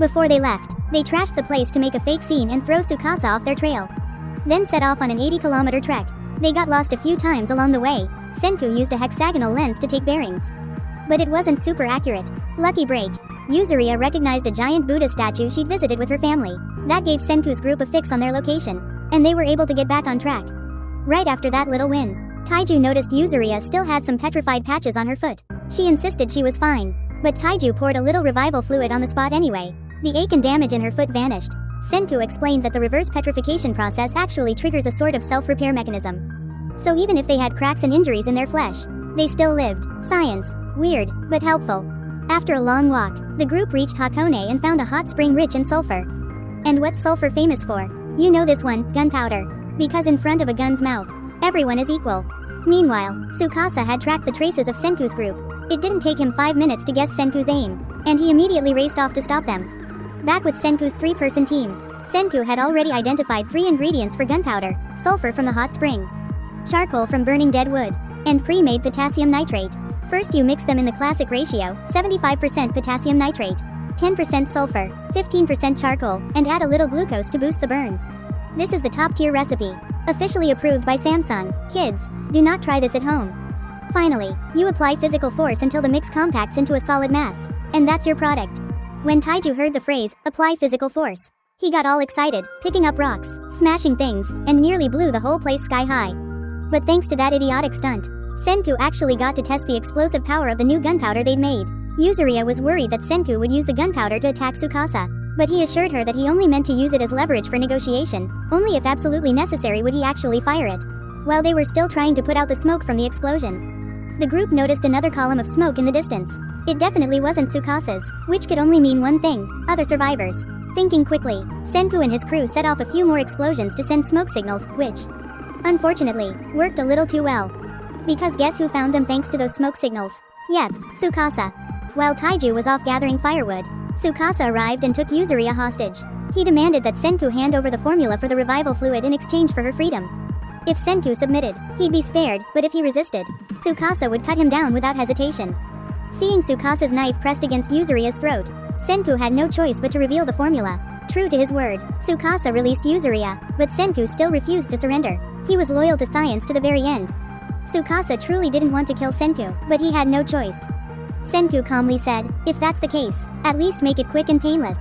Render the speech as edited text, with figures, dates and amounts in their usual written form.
Before they left, they trashed the place to make a fake scene and throw Tsukasa off their trail. Then set off on an 80-kilometer trek. They got lost a few times along the way. Senku used a hexagonal lens to take bearings. But it wasn't super accurate. Lucky break. Yuzuriya recognized a giant Buddha statue she'd visited with her family. That gave Senku's group a fix on their location, and they were able to get back on track. Right after that little win, Taiju noticed Yuzuriya still had some petrified patches on her foot. She insisted she was fine, but Taiju poured a little revival fluid on the spot anyway. The ache and damage in her foot vanished. Senku explained that the reverse petrification process actually triggers a sort of self-repair mechanism. So even if they had cracks and injuries in their flesh, they still lived. Science. Weird, but helpful. After a long walk, the group reached Hakone and found a hot spring rich in sulfur. And what's sulfur famous for? You know this one, gunpowder. Because in front of a gun's mouth, everyone is equal. Meanwhile, Tsukasa had tracked the traces of Senku's group. It didn't take him 5 minutes to guess Senku's aim, and he immediately raced off to stop them. Back with Senku's 3-person team, Senku had already identified 3 ingredients for gunpowder: sulfur from the hot spring, charcoal from burning dead wood, and pre-made potassium nitrate. First you mix them in the classic ratio, 75% potassium nitrate, 10% sulfur, 15% charcoal, and add a little glucose to boost the burn. This is the top-tier recipe, officially approved by Samsung. Kids, do not try this at home. Finally, you apply physical force until the mix compacts into a solid mass, and that's your product. When Taiju heard the phrase, apply physical force, he got all excited, picking up rocks, smashing things, and nearly blew the whole place sky high. But thanks to that idiotic stunt, Senku actually got to test the explosive power of the new gunpowder they'd made. Yuzuriya was worried that Senku would use the gunpowder to attack Tsukasa, but he assured her that he only meant to use it as leverage for negotiation. Only if absolutely necessary would he actually fire it. While they were still trying to put out the smoke from the explosion, the group noticed another column of smoke in the distance. It definitely wasn't Tsukasa's, which could only mean one thing: other survivors. Thinking quickly, Senku and his crew set off a few more explosions to send smoke signals, which, unfortunately, worked a little too well. Because guess who found them thanks to those smoke signals? Yep, Tsukasa. While Taiju was off gathering firewood, Tsukasa arrived and took Yuzuriya hostage. He demanded that Senku hand over the formula for the revival fluid in exchange for her freedom. If Senku submitted, he'd be spared, but if he resisted, Tsukasa would cut him down without hesitation. Seeing Tsukasa's knife pressed against Yuzuriya's throat, Senku had no choice but to reveal the formula. True to his word, Tsukasa released Yuzuriya, but Senku still refused to surrender. He was loyal to science to the very end. Tsukasa truly didn't want to kill Senku, but he had no choice. Senku calmly said, "If that's the case, at least make it quick and painless."